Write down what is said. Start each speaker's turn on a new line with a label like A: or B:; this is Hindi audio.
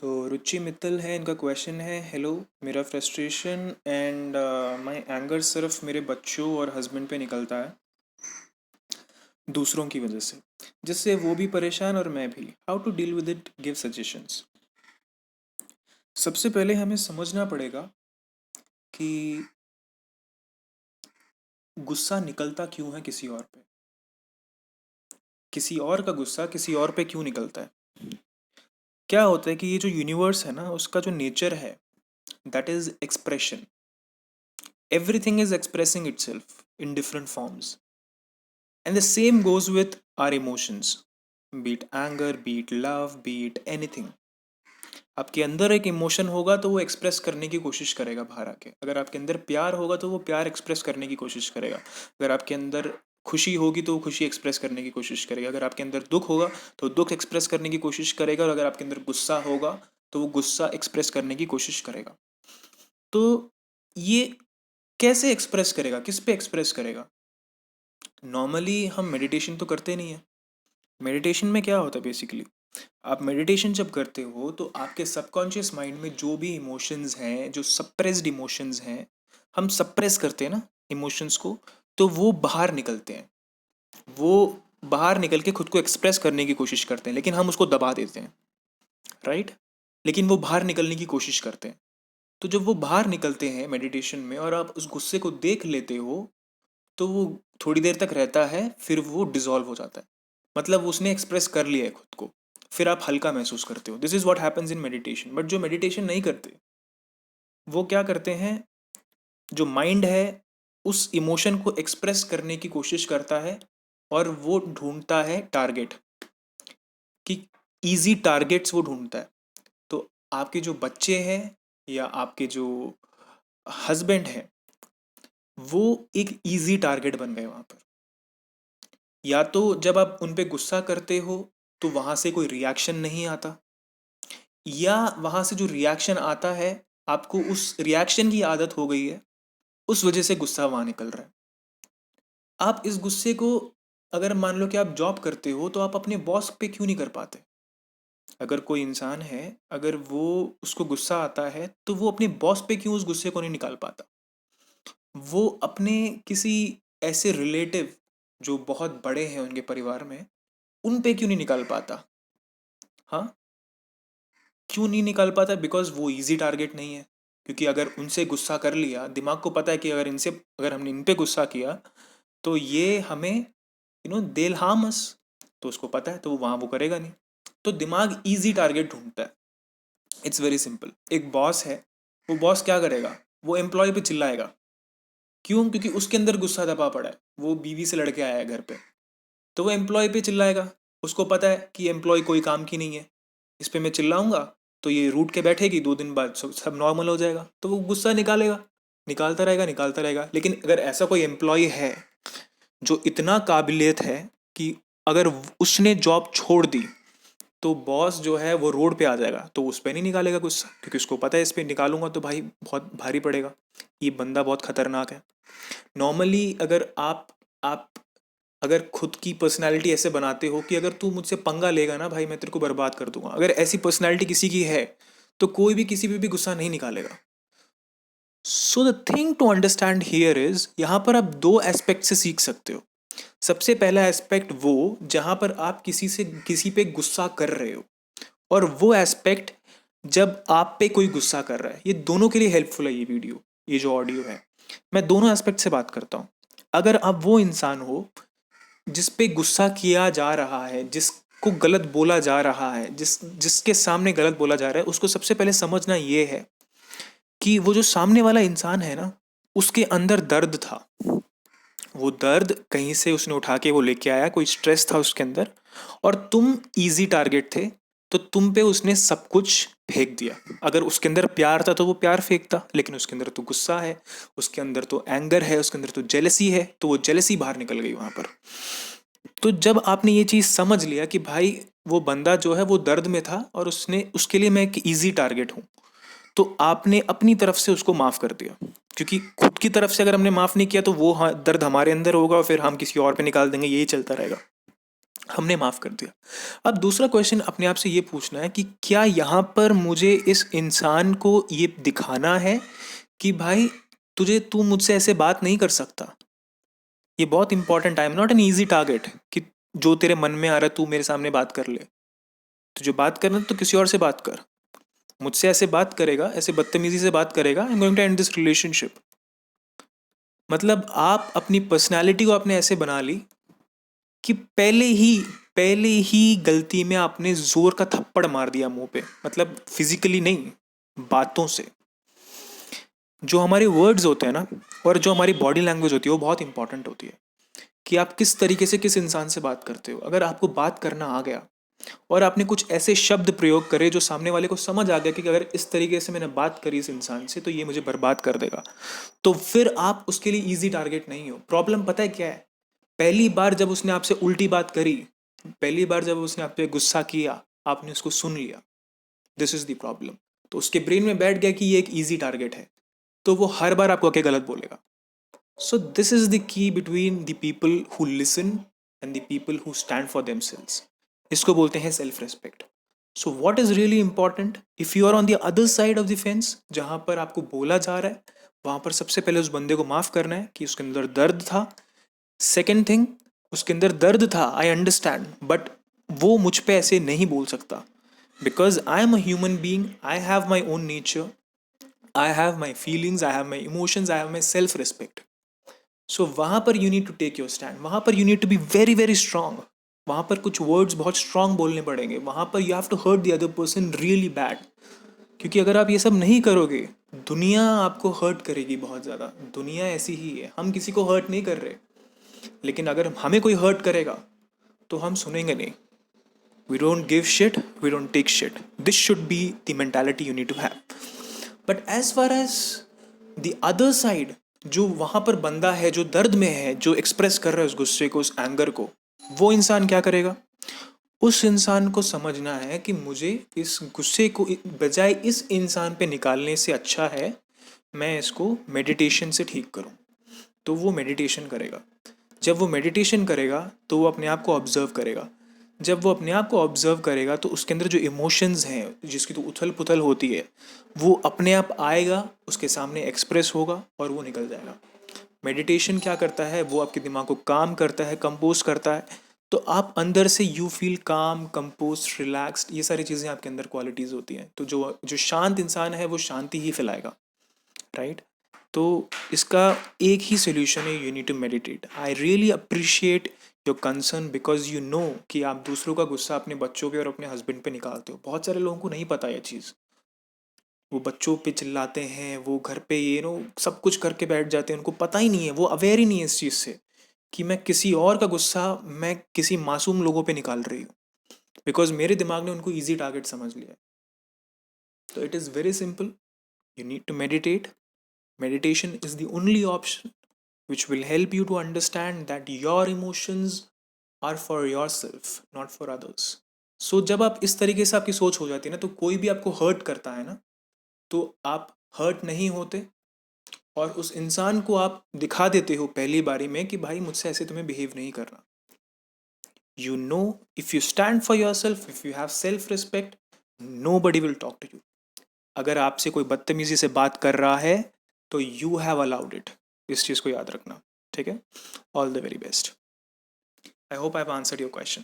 A: तो रुचि मित्तल है, इनका क्वेश्चन है, हेलो, मेरा फ्रस्ट्रेशन एंड माय एंगर सिर्फ मेरे बच्चों और हस्बैंड पे निकलता है दूसरों की वजह से, जिससे वो भी परेशान और मैं भी। How to deal with it, give suggestions. सबसे पहले हमें समझना पड़ेगा कि गुस्सा निकलता क्यों है किसी और पे। किसी और का गुस्सा किसी और पे क्यों निकलता है। क्या होता है कि ये जो यूनिवर्स है ना, उसका जो नेचर है, that is expression. Everything is expressing itself in different forms, and the same goes with our emotions, be it anger, be it love, be it anything. आपके अंदर एक इमोशन होगा तो वो एक्सप्रेस करने की कोशिश करेगा बाहर आके। अगर आपके अंदर प्यार होगा तो वो प्यार एक्सप्रेस करने की कोशिश करेगा। अगर आपके अंदर खुशी होगी तो वो खुशी एक्सप्रेस करने की कोशिश करेगा। अगर आपके अंदर दुख होगा तो दुख एक्सप्रेस करने की कोशिश करेगा। और अगर आपके अंदर गुस्सा होगा तो वो गुस्सा एक्सप्रेस करने की कोशिश करेगा। तो ये कैसे एक्सप्रेस करेगा, किस पे एक्सप्रेस करेगा। नॉर्मली हम मेडिटेशन तो करते नहीं है। मेडिटेशन में क्या होता है बेसिकली, आप मेडिटेशन जब करते हो तो आपके सबकॉन्शियस माइंड में जो भी इमोशंस हैं, जो सप्रेस्ड इमोशंस हैं, हम सप्रेस करते हैं ना इमोशंस को, तो वो बाहर निकलते हैं। वो बाहर निकल के खुद को एक्सप्रेस करने की कोशिश करते हैं, लेकिन हम उसको दबा देते हैं, राइट। लेकिन वो बाहर निकलने की कोशिश करते हैं। तो जब वो बाहर निकलते हैं मेडिटेशन में और आप उस गुस्से को देख लेते हो, तो वो थोड़ी देर तक रहता है, फिर वो डिसॉल्व हो जाता है। मतलब उसने एक्सप्रेस कर लिया है खुद को, फिर आप हल्का महसूस करते हो। This is what happens in meditation. But जो मेडिटेशन नहीं करते, वो क्या करते हैं, जो माइंड है उस इमोशन को एक्सप्रेस करने की कोशिश करता है, और वो ढूंढता है टारगेट, कि इजी टारगेट्स वो ढूंढता है। तो आपके जो बच्चे हैं या आपके जो हस्बैंड है, वो एक इजी टारगेट बन गए वहां पर। या तो जब आप उन पे गुस्सा करते हो तो वहां से कोई रिएक्शन नहीं आता, या वहां से जो रिएक्शन आता है, आपको उस रिएक्शन की आदत हो गई है, उस वजह से गुस्सा वहां निकल रहा है। आप इस गुस्से को, अगर मान लो कि आप जॉब करते हो, तो आप अपने बॉस पे क्यों नहीं कर पाते। अगर कोई इंसान है, अगर वो उसको गुस्सा आता है, तो वो अपने बॉस पे क्यों उस गुस्से को नहीं निकाल पाता। वो अपने किसी ऐसे रिलेटिव जो बहुत बड़े हैं उनके परिवार में, उन पे क्यों नहीं निकाल पाता। हाँ, क्यों नहीं निकाल पाता, बिकॉज वो इजी टारगेट नहीं है। क्योंकि अगर उनसे गुस्सा कर लिया, दिमाग को पता है कि अगर हमने इन पे गुस्सा किया तो ये हमें देल हार्म अस, तो उसको पता है, तो वहां वो करेगा नहीं। तो दिमाग इजी टारगेट ढूंढता है। It's very simple. एक बॉस है, वो बॉस क्या करेगा, वो एम्प्लॉय पे चिल्लाएगा। क्यों, क्योंकि उसके अंदर गुस्सा दबा पड़ा है, वो बीवी से लड़के आया है घर पे, तो वो एम्प्लॉय पे चिल्लाएगा। उसको पता है कि एम्प्लॉय कोई काम की नहीं है, इस पे मैं चिल्लाऊंगा तो ये रूठ के बैठेगी, 2 दिन बाद सब नॉर्मल हो जाएगा, तो वो गुस्सा निकालेगा। निकालता रहेगा, निकालता रहेगा। लेकिन अगर ऐसा कोई एम्प्लॉय है जो इतना काबिलियत है कि अगर उसने जॉब छोड़ दी, तो बॉस जो है वो रोड पे आ जाएगा, तो उस पर नहीं निकालेगा गुस्सा, क्योंकि उसको पता है इस पे निकालूंगा तो भाई बहुत भारी पड़ेगा, ये बंदा बहुत खतरनाक है। नॉर्मली अगर आप अगर खुद की पर्सनैलिटी ऐसे बनाते हो कि अगर तू मुझसे पंगा लेगा ना भाई, मैं तेरे को बर्बाद कर दूंगा, अगर ऐसी पर्सनैलिटी किसी की है, तो कोई भी किसी पे भी गुस्सा नहीं निकालेगा। So the thing to understand here is, यहां पर आप दो एस्पेक्ट से सीख सकते हो। सबसे पहला एस्पेक्ट वो जहां पर आप किसी पे गुस्सा कर रहे हो, और वो एस्पेक्ट जब आप पे कोई गुस्सा कर रहा है। ये दोनों के लिए हेल्पफुल है ये वीडियो, ये जो ऑडियो है। मैं दोनों एस्पेक्ट से बात करता हूँ। अगर आप वो इंसान हो जिस पे गुस्सा किया जा रहा है, जिसको गलत बोला जा रहा है, जिसके सामने गलत बोला जा रहा है, उसको सबसे पहले समझना ये है कि वो जो सामने वाला इंसान है ना, उसके अंदर दर्द था। वो दर्द कहीं से उसने उठा के वो लेके आया, कोई स्ट्रेस था उसके अंदर, और तुम इजी टारगेट थे, तो तुम पे उसने सब कुछ फेंक दिया। अगर उसके अंदर प्यार था तो वो प्यार फेंकता, लेकिन उसके अंदर तो गुस्सा है, उसके अंदर तो एंगर है, उसके अंदर तो जेलसी है, तो वो जेलसी बाहर निकल गई वहां पर। तो जब आपने ये चीज समझ लिया कि भाई वो बंदा जो है वो दर्द में था, और उसने उसके लिए मैं एक इजी टारगेट हूं, तो आपने अपनी तरफ से उसको माफ कर दिया। क्योंकि खुद की तरफ से अगर हमने माफ नहीं किया तो वो दर्द हमारे अंदर होगा, और फिर हम किसी और पे निकाल देंगे, यही चलता रहेगा। हमने माफ़ कर दिया। अब दूसरा क्वेश्चन अपने आप से ये पूछना है कि क्या यहाँ पर मुझे इस इंसान को ये दिखाना है कि भाई तू मुझसे ऐसे बात नहीं कर सकता। ये बहुत important, I am not an easy target कि जो तेरे मन में आ रहा है तू मेरे सामने बात कर ले। तुझे बात करना तो किसी और से बात कर। मुझसे ऐसे बात करेगा, ऐसे बदतमीजी से बात करेगा, I am going to end this relationship. मतलब आप अपनी पर्सनैलिटी को आपने ऐसे बना ली कि पहले ही गलती में आपने जोर का थप्पड़ मार दिया मुंह पे, मतलब फिजिकली नहीं, बातों से। जो हमारे वर्ड्स होते हैं ना, और जो हमारी बॉडी लैंग्वेज होती है, वो बहुत इंपॉर्टेंट होती है कि आप किस तरीके से किस इंसान से बात करते हो। अगर आपको बात करना आ गया और आपने कुछ ऐसे शब्द प्रयोग करे जो सामने वाले को समझ आ गया कि अगर इस तरीके से मैंने बात करी इस इंसान से तो ये मुझे बर्बाद कर देगा, तो फिर आप उसके लिए इजी टारगेट नहीं हो। प्रॉब्लम पता है क्या है? पहली बार जब उसने आपसे उल्टी बात करी, पहली बार जब उसने आप पे गुस्सा किया, आपने उसको सुन लिया, दिस इज द प्रॉब्लम। तो उसके ब्रेन में बैठ गया कि ये एक इजी टारगेट है, तो वो हर बार आपको आके गलत बोलेगा। So this is the key between the people who listen and the people who stand for themselves. इसको बोलते हैं self respect. So what is really important, if you are on the other side of the fence, जहां पर आपको बोला जा रहा है, वहां पर सबसे पहले उस बंदे को माफ करना है कि उसके अंदर दर्द था। सेकेंड थिंग, उसके अंदर दर्द था, आई अंडरस्टैंड, बट वो मुझ पे ऐसे नहीं बोल सकता, because I am a human being, I have my own nature, I have my feelings, I have my emotions, I have my self respect. So वहां पर you need to take your stand, वहां पर you need to be very very strong. वहां पर कुछ वर्ड्स बहुत स्ट्रांग बोलने पड़ेंगे, वहां पर you have to hurt the other person really bad. क्योंकि अगर आप ये सब नहीं करोगे, दुनिया आपको हर्ट करेगी बहुत ज़्यादा। दुनिया ऐसी ही है, हम किसी को हर्ट नहीं कर रहे, लेकिन अगर हमें कोई हर्ट करेगा तो हम सुनेंगे नहीं। We don't give shit, we don't take shit, this should be the mentality you need to have. But as far as the other side, जो वहां पर बंदा है जो दर्द में है, जो एक्सप्रेस कर रहा है उस गुस्से को, उस एंगर को, वो इंसान क्या करेगा? उस इंसान को समझना है कि मुझे इस गुस्से को बजाय इस इंसान पे निकालने से अच्छा है मैं इसको मेडिटेशन से ठीक करूं। तो वो मेडिटेशन करेगा। जब वो मेडिटेशन करेगा तो वो अपने आप को ऑब्जर्व करेगा। जब वो अपने आप को ऑब्जर्व करेगा तो उसके अंदर जो इमोशंस हैं, जिसकी तो उथल पुथल होती है, वो अपने आप आएगा, उसके सामने एक्सप्रेस होगा और वो निकल जाएगा। मेडिटेशन क्या करता है? वो आपके दिमाग को काम करता है, कंपोज करता है। तो आप अंदर से यू फील काम, कंपोज, रिलैक्स्ड, ये सारी चीज़ें आपके अंदर क्वालिटीज़ होती हैं। तो जो जो शांत इंसान है वो शांति ही फैलाएगा, राइट? तो इसका एक ही सोल्यूशन है, you need to meditate. I really appreciate your concern, because you know कि आप दूसरों का गुस्सा अपने बच्चों पे और अपने हस्बैंड पे निकालते हो। बहुत सारे लोगों को नहीं पता ये चीज़। वो बच्चों पे चिल्लाते हैं, वो घर पे ये नो सब कुछ करके बैठ जाते हैं, उनको पता ही नहीं है, वो अवेयर ही नहीं है इस चीज़ से कि मैं किसी और का गुस्सा मैं किसी मासूम लोगों पे निकाल रही हूँ, बिकॉज मेरे दिमाग ने उनको ईजी टारगेट समझ लिया है। तो it is very simple, you need to meditate. Meditation is the only option which will help you to understand that your emotions are for yourself, not for others. So जब आप इस तरीके से आपकी सोच हो जाती है ना, तो कोई भी आपको हर्ट करता है ना, तो आप हर्ट नहीं होते, और उस इंसान को आप दिखा देते हो पहली बारी में कि भाई मुझसे ऐसे तुम्हें बिहेव नहीं करना। You know, if you stand for yourself, if you have self respect, nobody will talk to you. अगर आपसे कोई बदतमीजी से बात कर रहा है तो यू हैव अलाउड इट। इस चीज़ को याद रखना, ठीक है? All the very best. I hope I have answered your question.